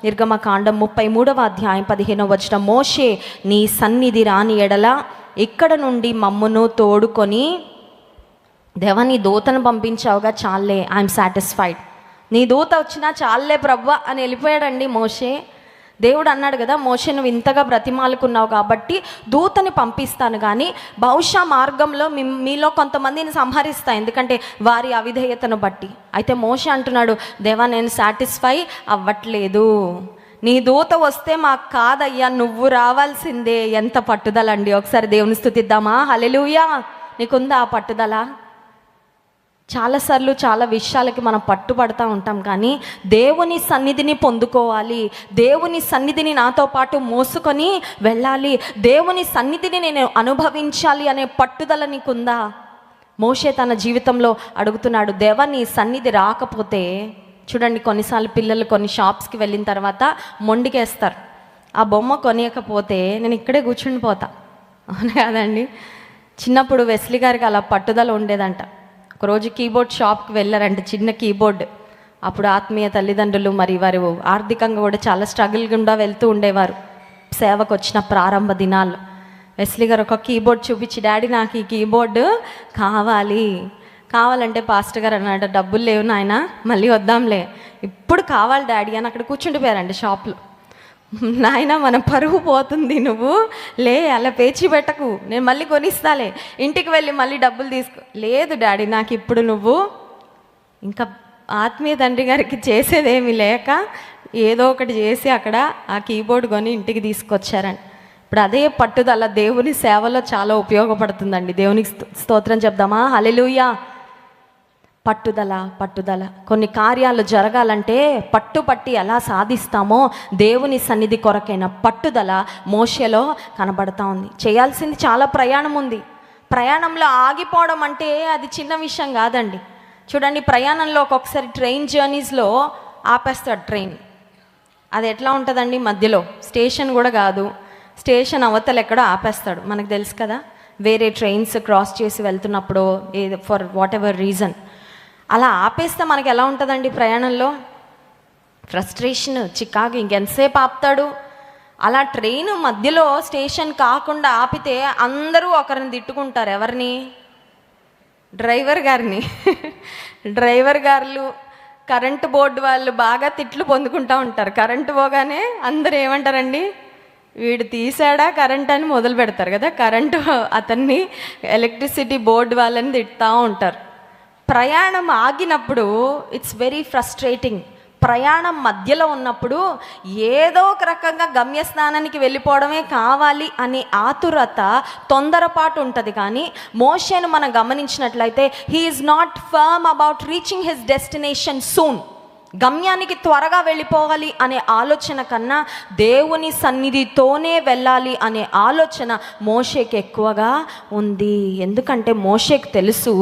నిర్గమకాండం 33వ అధ్యాయం 15వ వచనం, మోషే నీ సన్నిధి రాని ఎడల ఇక్కడ నుండి మమ్మును తోడుకొని, దేవా నీ దూతను పంపించావుగా చాలే, ఐఎమ్ సాటిస్ఫైడ్, నీ దూత వచ్చినా చాలే ప్రవ్వ అని వెళ్ళిపోయాడండి మోషే. దేవుడు అన్నాడు కదా, మోషే నువ్వు ఇంతగా బ్రతిమాలుకున్నావు కాబట్టి దూతని పంపిస్తాను, కానీ బహుశా మార్గంలో మీలో కొంతమందిని సంహరిస్తా, ఎందుకంటే వారి అవిధేయతను బట్టి. అయితే మోషే అంటున్నాడు, దేవా నేను సాటిస్ఫై అవ్వట్లేదు, నీ దూత వస్తే మాకు కాదయ్యా, నువ్వు రావాల్సిందే. ఎంత పట్టుదల అండి! ఒకసారి దేవుని స్తుతిద్దామా? హల్లెలూయా! నీకుందా ఆ పట్టుదల? చాలాసార్లు చాలా విషయాలకి మనం పట్టుబడతా ఉంటాం, కానీ దేవుని సన్నిధిని పొందుకోవాలి, దేవుని సన్నిధిని నాతో పాటు మోసుకొని వెళ్ళాలి, దేవుని సన్నిధిని నేను అనుభవించాలి అనే పట్టుదల నీకుందా? మోషే తన జీవితంలో అడుగుతున్నాడు, దేవా నీ సన్నిధి రాకపోతే, చూడండి కొన్నిసార్లు పిల్లలు కొన్ని షాప్స్కి వెళ్ళిన తర్వాత మొండికేస్తారు, ఆ బొమ్మ కొనియకపోతే నేను ఇక్కడే కూర్చుని పోతా, అవును కాదండి? చిన్నప్పుడు వెస్లీ గారికి అలా పట్టుదల ఉండేదంట. ఒకరోజు కీబోర్డ్ షాప్కి వెళ్ళారంటే, చిన్న కీబోర్డ్. అప్పుడు ఆత్మీయ తల్లిదండ్రులు మరి వారు ఆర్థికంగా కూడా చాలా స్ట్రగుల్ గుండా వెళ్తూ ఉండేవారు సేవకు వచ్చిన ప్రారంభ దినాల్లో. వెస్లీ గారు ఒక కీబోర్డ్ చూపించి, డాడీ నాకు ఈ కీబోర్డు కావాలంటే పాస్టర్ గారు అన్నాడు, డబ్బులు లేవు నాయన, మళ్ళీ వద్దాంలే, ఇప్పుడు కావాలి డాడీ అని అక్కడ కూర్చుండిపోయారండి షాప్లో. నాయన మన పరుగు పోతుంది, నువ్వు లే, అలా పేచి పెట్టకు, నేను మళ్ళీ కొనిస్తాలే, ఇంటికి వెళ్ళి మళ్ళీ డబ్బులు తీసుకో. లేదు డాడీ నాకు ఇప్పుడు నువ్వు, ఇంకా ఆత్మీయ తండ్రి గారికి చేసేదేమీ లేక ఏదో ఒకటి చేసి అక్కడ ఆ కీబోర్డ్ కొని ఇంటికి తీసుకొచ్చారండి. ఇప్పుడు అదే పట్టుదల దేవుని సేవలో చాలా ఉపయోగపడుతుందండి. దేవునికి స్తోత్రం చెప్దామా? హల్లెలూయా! పట్టుదల. కొన్ని కార్యాలు జరగాలంటే పట్టుపట్టి ఎలా సాధిస్తామో దేవుని సన్నిధి కొరకైన పట్టుదల మోషేలో కనబడతా ఉంది. చేయాల్సింది చాలా ప్రయాణం ఉంది. ప్రయాణంలో ఆగిపోవడం అంటే అది చిన్న విషయం కాదండి. చూడండి, ప్రయాణంలో ఒక్కొక్కసారి ట్రైన్ జర్నీస్లో ఆపేస్తాడు ట్రైన్. అది ఎట్లా ఉంటుందండి? మధ్యలో స్టేషన్ కూడా కాదు, స్టేషన్ అవతల ఎక్కడో ఆపేస్తాడు. మనకు తెలుసు కదా, వేరే ట్రైన్స్ క్రాస్ చేసి వెళ్తున్నప్పుడు ఫర్ వాట్ ఎవర్ రీజన్ అలా ఆపేస్తే మనకి ఎలా ఉంటుందండి? ప్రయాణంలో ఫ్రస్ట్రేషన్, చికాకు, ఇంకెంతసేపు ఆపుతాడు? అలా ట్రైన్ మధ్యలో స్టేషన్ కాకుండా ఆపితే అందరూ ఒకరిని తిట్టుకుంటారు. ఎవరిని? డ్రైవర్ గారిని. డ్రైవర్ గారు, కరెంటు బోర్డు వాళ్ళు బాగా తిట్లు పొందుకుంటూ ఉంటారు. కరెంటు పోగానే అందరూ ఏమంటారండి? వీడు తీసాడా కరెంట్ అని మొదలు పెడతారు కదా. కరెంటు అతన్ని, ఎలక్ట్రిసిటీ బోర్డు వాళ్ళని తిట్టుతూ ఉంటారు. ప్రయాణం ఆగినప్పుడు ఇట్స్ వెరీ ఫ్రస్ట్రేటింగ్. ప్రయాణం మధ్యలో ఉన్నప్పుడు ఏదో ఒక రకంగా గమ్యస్థానానికి వెళ్ళిపోవడమే కావాలి అనే ఆతురత, తొందరపాటు ఉంటుంది. కానీ మోషేను మనం గమనించినట్లయితే he is not firm about reaching his destination soon. గమ్యానికి త్వరగా వెళ్ళిపోవాలి అనే ఆలోచన కన్నా దేవుని సన్నిధితోనే వెళ్ళాలి అనే ఆలోచన మోషేకి ఎక్కువగా ఉంది. ఎందుకంటే మోషేకి తెలుసు,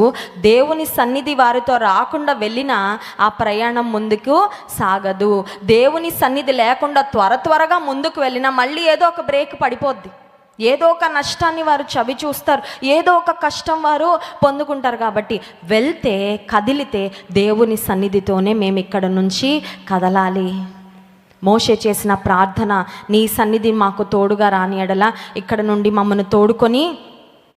దేవుని సన్నిధి వారితో రాకుండా వెళ్ళినా ఆ ప్రయాణం ముందుకు సాగదు. దేవుని సన్నిధి లేకుండా త్వరగా ముందుకు వెళ్ళినా మళ్ళీ ఏదో ఒక బ్రేక్ పడిపోద్ది, ఏదో ఒక నష్టాన్ని వారు చవి చూస్తారు, ఏదో ఒక కష్టం వారు పొందుకుంటారు. కాబట్టి వెళ్తే, కదిలితే దేవుని సన్నిధితోనే మేము ఇక్కడ నుంచి కదలాలి. మోషే చేసిన ప్రార్థన, నీ సన్నిధి మాకు తోడుగా రాని ఎడల ఇక్కడ నుండి మమ్మల్ని తోడుకొని